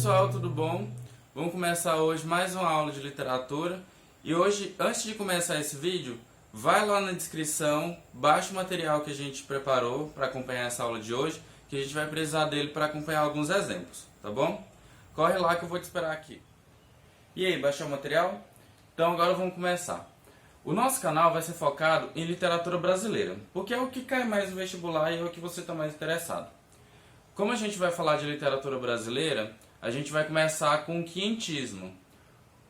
pessoal, tudo bom? Vamos começar hoje mais uma aula de literatura. E hoje, antes de começar esse vídeo, vai lá na descrição, baixa o material que a gente preparou para acompanhar essa aula de hoje, que a gente vai precisar dele para acompanhar alguns exemplos, tá bom? Corre lá que eu vou te esperar aqui. E aí, baixou o material? Então agora vamos começar. O nosso canal vai ser focado em literatura brasileira, porque é o que cai mais no vestibular e é o que você está mais interessado. Como a gente vai falar de literatura brasileira, a gente vai começar com o quinhentismo.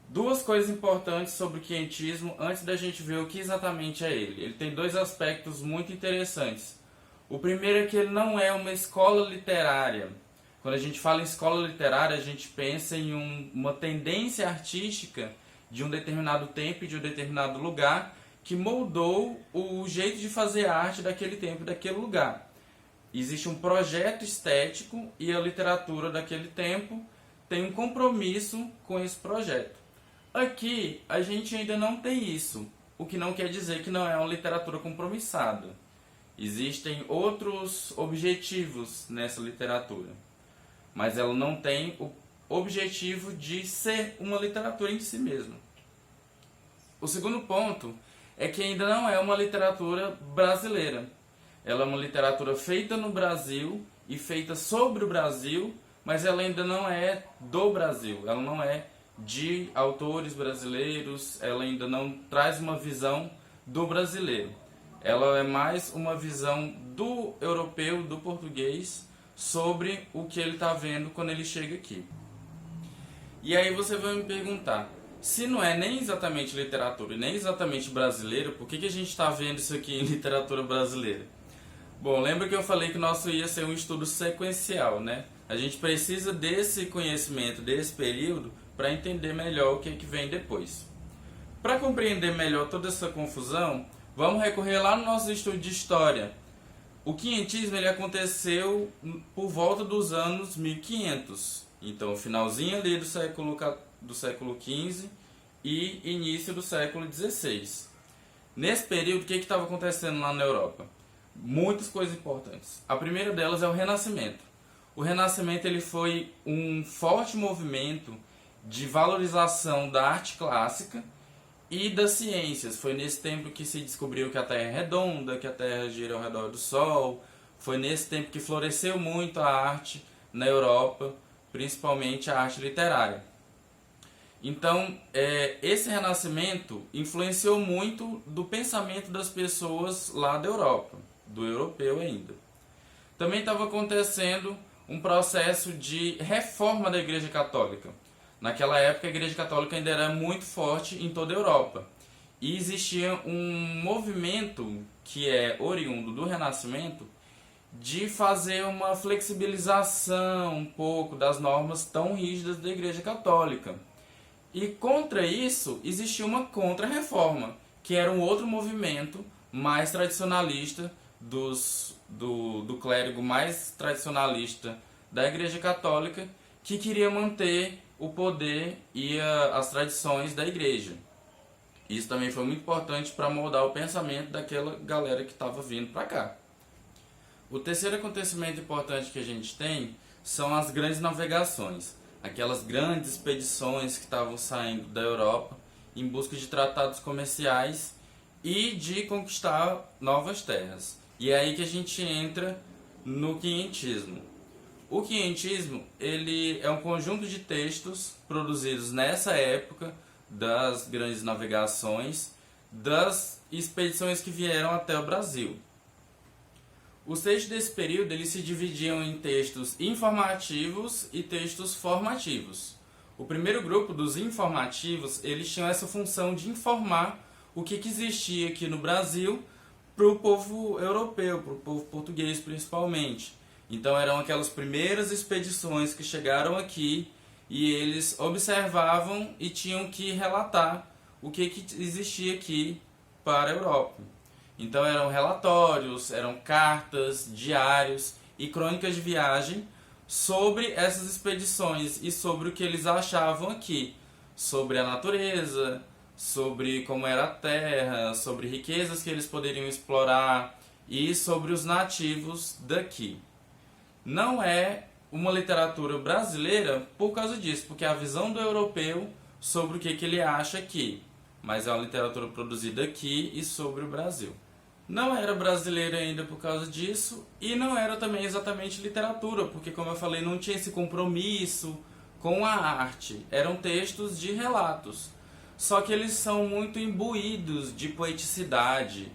Duas coisas importantes sobre o quinhentismo antes da gente ver o que exatamente é ele. Ele tem dois aspectos muito interessantes. O primeiro é que ele não é uma escola literária. Quando a gente fala em escola literária, a gente pensa em uma tendência artística de um determinado tempo e de um determinado lugar que moldou o jeito de fazer arte daquele tempo e daquele lugar. Existe um projeto estético e a literatura daquele tempo tem um compromisso com esse projeto. Aqui a gente ainda não tem isso, o que não quer dizer que não é uma literatura compromissada. Existem outros objetivos nessa literatura, mas ela não tem o objetivo de ser uma literatura em si mesma. O segundo ponto é que ainda não é uma literatura brasileira. Ela é uma literatura feita no Brasil e feita sobre o Brasil, mas ela ainda não é do Brasil. Ela não é de autores brasileiros, ela ainda não traz uma visão do brasileiro. Ela é mais uma visão do europeu, do português, sobre o que ele está vendo quando ele chega aqui. E aí você vai me perguntar, se não é nem exatamente literatura e nem exatamente brasileiro, por que a gente está vendo isso aqui em literatura brasileira? Bom, lembra que eu falei que o nosso ia ser um estudo sequencial, né? A gente precisa desse conhecimento, desse período, para entender melhor o que vem depois. Para compreender melhor toda essa confusão, vamos recorrer lá no nosso estudo de história. O quinhentismo ele aconteceu por volta dos anos 1500. Então, finalzinho ali do século XV e início do século XVI. Nesse período, o que estava acontecendo lá na Europa? Muitas coisas importantes. A primeira delas é o Renascimento. O Renascimento ele foi um forte movimento de valorização da arte clássica e das ciências. Foi nesse tempo que se descobriu que a Terra é redonda, que a Terra gira ao redor do Sol. Foi nesse tempo que floresceu muito a arte na Europa, principalmente a arte literária. Então, esse renascimento influenciou muito do pensamento das pessoas lá da Europa, do europeu ainda. Também estava acontecendo um processo de reforma da Igreja Católica. Naquela época, a Igreja Católica ainda era muito forte em toda a Europa. E existia um movimento que é oriundo do Renascimento de fazer uma flexibilização um pouco das normas tão rígidas da Igreja Católica. E contra isso, existia uma contra-reforma, que era um outro movimento mais tradicionalista do clérigo mais tradicionalista da Igreja Católica, que queria manter o poder e as tradições da Igreja. Isso também foi muito importante para moldar o pensamento daquela galera que estava vindo para cá. O terceiro acontecimento importante que a gente tem são as grandes navegações. Aquelas grandes expedições que estavam saindo da Europa em busca de tratados comerciais e de conquistar novas terras. E é aí que a gente entra no quinhentismo. O quinhentismo ele é um conjunto de textos produzidos nessa época das grandes navegações, das expedições que vieram até o Brasil. Os textos desse período eles se dividiam em textos informativos e textos formativos. O primeiro grupo dos informativos, eles tinham essa função de informar o que existia aqui no Brasil para o povo europeu, para o povo português principalmente. Então eram aquelas primeiras expedições que chegaram aqui e eles observavam e tinham que relatar o que existia aqui para a Europa. Então eram relatórios, eram cartas, diários e crônicas de viagem sobre essas expedições e sobre o que eles achavam aqui, sobre a natureza, sobre como era a terra, sobre riquezas que eles poderiam explorar e sobre os nativos daqui. Não é uma literatura brasileira por causa disso, porque é a visão do europeu sobre o que ele acha aqui, mas é uma literatura produzida aqui e sobre o Brasil. Não era brasileira ainda por causa disso, e não era também exatamente literatura, porque, como eu falei, não tinha esse compromisso com a arte. Eram textos de relatos, só que eles são muito imbuídos de poeticidade,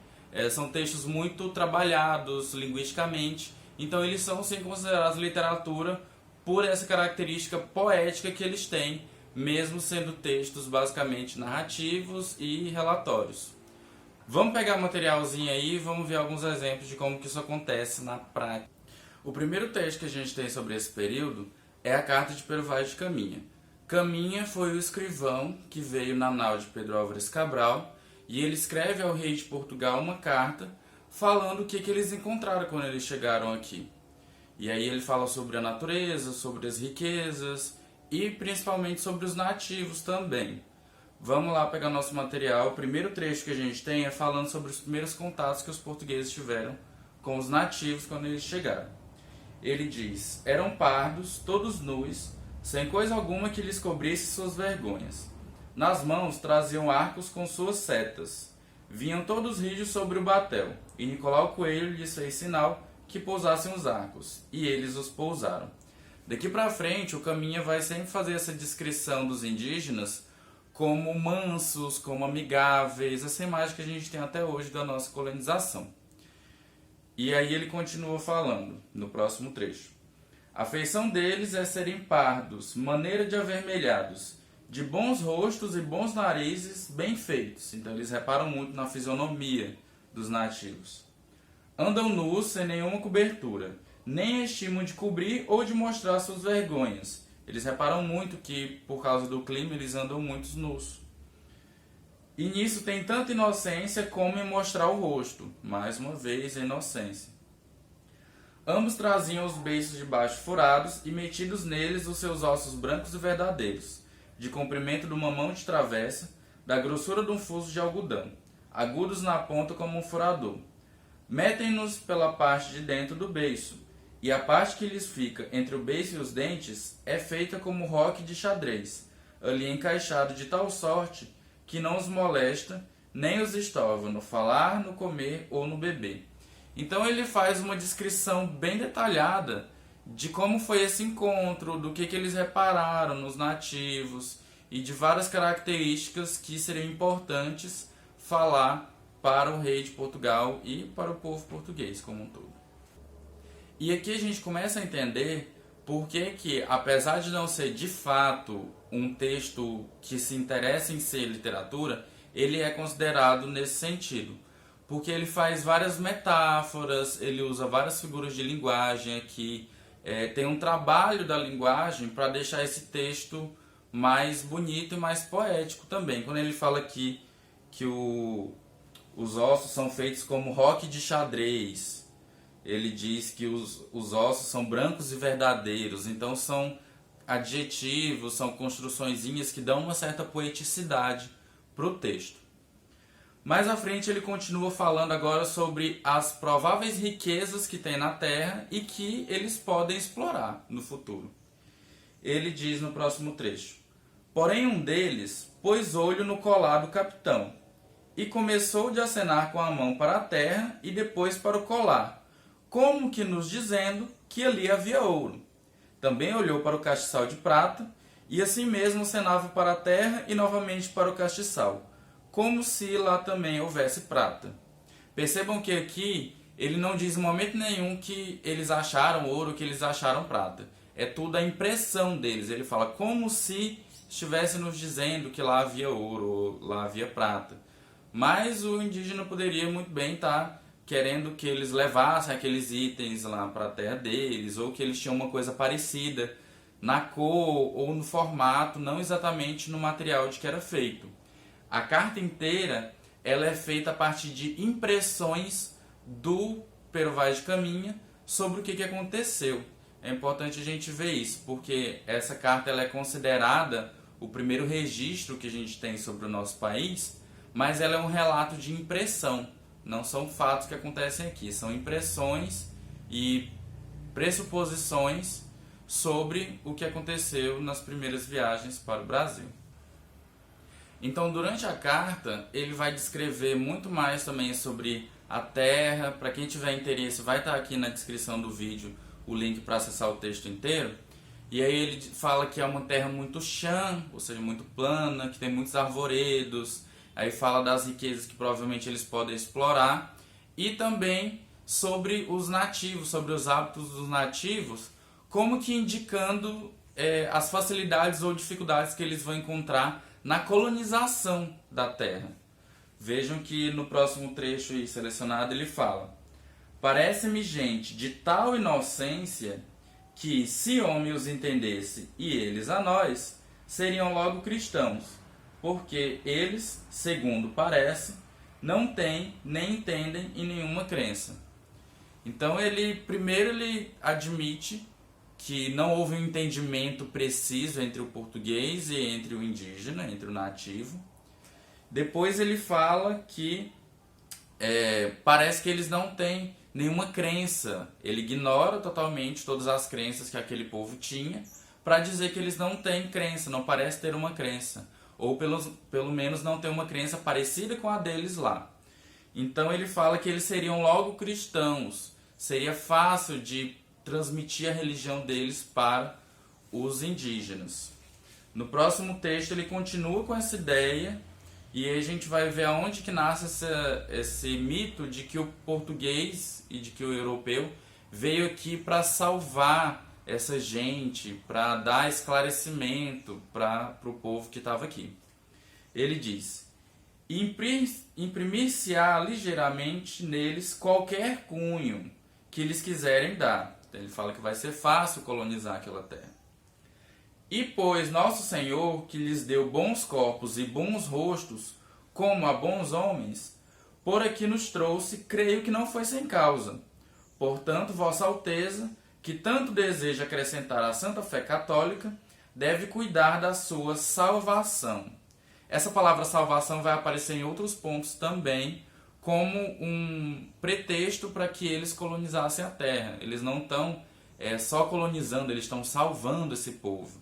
são textos muito trabalhados linguisticamente, então eles são sim considerados literatura por essa característica poética que eles têm, mesmo sendo textos basicamente narrativos e relatórios. Vamos pegar o materialzinho aí e vamos ver alguns exemplos de como que isso acontece na prática. O primeiro texto que a gente tem sobre esse período é a Carta de Pero Vaz de Caminha. Caminha foi o escrivão que veio na nau de Pedro Álvares Cabral e ele escreve ao rei de Portugal uma carta falando o que eles encontraram quando eles chegaram aqui. E aí ele fala sobre a natureza, sobre as riquezas e principalmente sobre os nativos também. Vamos lá pegar nosso material. O primeiro trecho que a gente tem é falando sobre os primeiros contatos que os portugueses tiveram com os nativos quando eles chegaram. Ele diz: eram pardos, todos nus, sem coisa alguma que lhes cobrisse suas vergonhas. Nas mãos traziam arcos com suas setas. Vinham todos rijos sobre o batel, e Nicolau Coelho lhes fez sinal que pousassem os arcos, e eles os pousaram. Daqui para frente, o Caminha vai sempre fazer essa descrição dos indígenas como mansos, como amigáveis, essa imagem que a gente tem até hoje da nossa colonização. E aí ele continua falando, no próximo trecho. A feição deles é serem pardos, maneira de avermelhados, de bons rostos e bons narizes bem feitos. Então eles reparam muito na fisionomia dos nativos. Andam nus sem nenhuma cobertura, nem estimam de cobrir ou de mostrar suas vergonhas. Eles reparam muito que, por causa do clima, eles andam muito nus. E nisso tem tanta inocência como em mostrar o rosto. Mais uma vez, a inocência. Ambos traziam os beiços de baixo furados e metidos neles os seus ossos brancos e verdadeiros, de comprimento de uma mão de travessa, da grossura de um fuso de algodão, agudos na ponta como um furador. Metem-nos pela parte de dentro do beiço, e a parte que lhes fica entre o beiço e os dentes é feita como roque de xadrez, ali encaixado de tal sorte que não os molesta, nem os estorva no falar, no comer ou no beber. Então ele faz uma descrição bem detalhada de como foi esse encontro, do que eles repararam nos nativos e de várias características que seriam importantes falar para o rei de Portugal e para o povo português como um todo. E aqui a gente começa a entender por que, apesar de não ser de fato um texto que se interessa em ser literatura, ele é considerado nesse sentido. Porque ele faz várias metáforas, ele usa várias figuras de linguagem aqui, tem um trabalho da linguagem para deixar esse texto mais bonito e mais poético também. Quando ele fala aqui que os ossos são feitos como roque de xadrez, ele diz que os ossos são brancos e verdadeiros, então são adjetivos, são construçõezinhas que dão uma certa poeticidade para o texto. Mais à frente ele continua falando agora sobre as prováveis riquezas que tem na Terra e que eles podem explorar no futuro. Ele diz no próximo trecho: porém um deles pôs olho no colar do capitão e começou de acenar com a mão para a terra e depois para o colar, como que nos dizendo que ali havia ouro. Também olhou para o castiçal de prata e assim mesmo acenava para a terra e novamente para o castiçal, como se lá também houvesse prata. Percebam que aqui ele não diz em momento nenhum que eles acharam ouro, que eles acharam prata. É tudo a impressão deles. Ele fala como se estivesse nos dizendo que lá havia ouro, ou lá havia prata. Mas o indígena poderia muito bem estar querendo que eles levassem aqueles itens lá para a terra deles, ou que eles tinham uma coisa parecida na cor ou no formato, não exatamente no material de que era feito. A carta inteira ela é feita a partir de impressões do Pero Vaz de Caminha sobre o que aconteceu. É importante a gente ver isso, porque essa carta ela é considerada o primeiro registro que a gente tem sobre o nosso país, mas ela é um relato de impressão, não são fatos que acontecem aqui, são impressões e pressuposições sobre o que aconteceu nas primeiras viagens para o Brasil. Então, durante a carta, ele vai descrever muito mais também sobre a terra. Para quem tiver interesse, vai estar aqui na descrição do vídeo o link para acessar o texto inteiro. E aí ele fala que é uma terra muito chã, ou seja, muito plana, que tem muitos arvoredos. Aí fala das riquezas que provavelmente eles podem explorar. E também sobre os nativos, sobre os hábitos dos nativos, como que indicando as facilidades ou dificuldades que eles vão encontrar na colonização da terra. Vejam que no próximo trecho aí selecionado ele fala: parece-me gente de tal inocência que, se homem os entendesse e eles a nós, seriam logo cristãos, porque eles, segundo parece, não têm nem entendem em nenhuma crença. Então primeiro ele admite que não houve um entendimento preciso entre o português e entre o indígena, entre o nativo. Depois ele fala que parece que eles não têm nenhuma crença. Ele ignora totalmente todas as crenças que aquele povo tinha para dizer que eles não têm crença, não parece ter uma crença. Ou pelo menos não ter uma crença parecida com a deles lá. Então ele fala que eles seriam logo cristãos. Seria fácil de transmitir a religião deles para os indígenas. No próximo texto ele continua com essa ideia e aí a gente vai ver aonde que nasce esse mito de que o português e de que o europeu veio aqui para salvar essa gente, para dar esclarecimento para o povo que estava aqui. Ele diz: imprimir-se-á ligeiramente neles qualquer cunho que eles quiserem dar. Então ele fala que vai ser fácil colonizar aquela terra. E pois nosso Senhor, que lhes deu bons corpos e bons rostos, como a bons homens, por aqui nos trouxe, creio que não foi sem causa. Portanto, Vossa Alteza, que tanto deseja acrescentar à Santa Fé Católica, deve cuidar da sua salvação. Essa palavra salvação vai aparecer em outros pontos também, como um pretexto para que eles colonizassem a terra. Eles não estão só colonizando, eles estão salvando esse povo.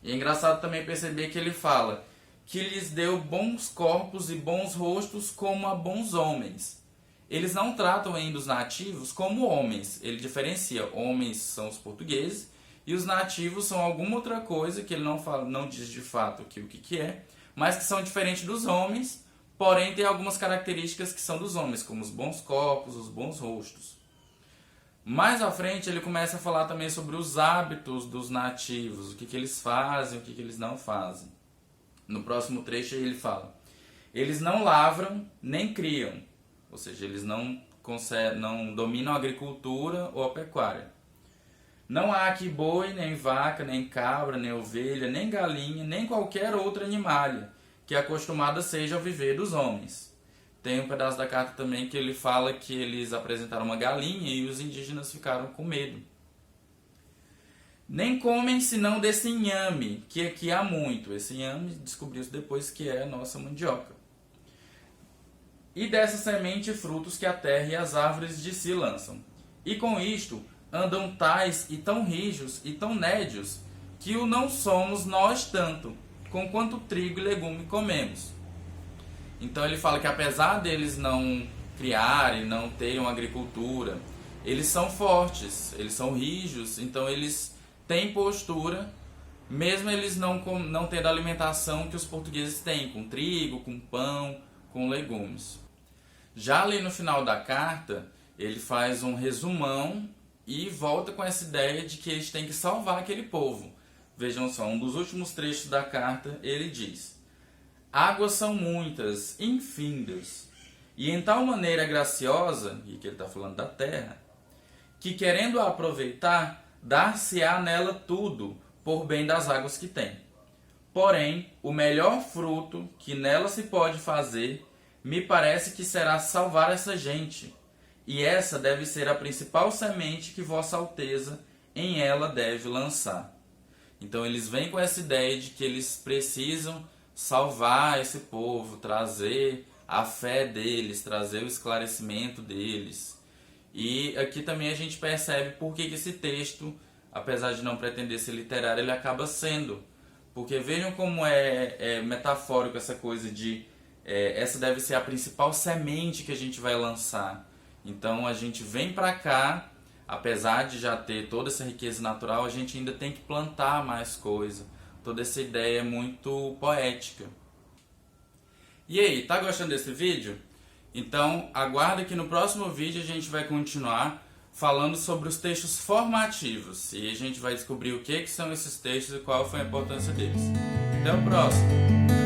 E é engraçado também perceber que ele fala que lhes deu bons corpos e bons rostos como a bons homens. Eles não tratam ainda os nativos como homens. Ele diferencia: homens são os portugueses e os nativos são alguma outra coisa que ele não diz de fato o que é, mas que são diferentes dos homens. Porém, tem algumas características que são dos homens, como os bons corpos, os bons rostos. Mais à frente, ele começa a falar também sobre os hábitos dos nativos, o que eles fazem, o que eles não fazem. No próximo trecho, ele fala: eles não lavram nem criam, ou seja, eles não dominam a agricultura ou a pecuária. Não há aqui boi, nem vaca, nem cabra, nem ovelha, nem galinha, nem qualquer outra animalha que acostumada seja ao viver dos homens. Tem um pedaço da carta também que ele fala que eles apresentaram uma galinha e os indígenas ficaram com medo. Nem comem senão desse inhame, que aqui há muito. Esse inhame descobriu-se depois que é a nossa mandioca. E dessa semente e frutos que a terra e as árvores de si lançam. E com isto andam tais e tão rijos e tão nédios, que o não somos nós tanto, com quanto trigo e legume comemos. Então ele fala que apesar deles não criarem, não terem uma agricultura, eles são fortes, eles são rijos, então eles têm postura, mesmo eles não tendo a alimentação que os portugueses têm, com trigo, com pão, com legumes. Já ali no final da carta, ele faz um resumão e volta com essa ideia de que eles têm que salvar aquele povo. Vejam só, um dos últimos trechos da carta, ele diz: águas são muitas, infindas, e em tal maneira graciosa, e que ele está falando da terra, que querendo a aproveitar, dar-se-á nela tudo, por bem das águas que tem. Porém, o melhor fruto que nela se pode fazer, me parece que será salvar essa gente, e essa deve ser a principal semente que Vossa Alteza em ela deve lançar. Então eles vêm com essa ideia de que eles precisam salvar esse povo, trazer a fé deles, trazer o esclarecimento deles. E aqui também a gente percebe por que esse texto apesar de não pretender ser literário, ele acaba sendo. Porque vejam como é metafórico essa coisa de essa deve ser a principal semente que a gente vai lançar. Então a gente vem pra cá, apesar de já ter toda essa riqueza natural, a gente ainda tem que plantar mais coisa. Toda essa ideia é muito poética. E aí, tá gostando desse vídeo? Então aguarda que no próximo vídeo a gente vai continuar falando sobre os textos formativos. E a gente vai descobrir o que são esses textos e qual foi a importância deles. Até o próximo!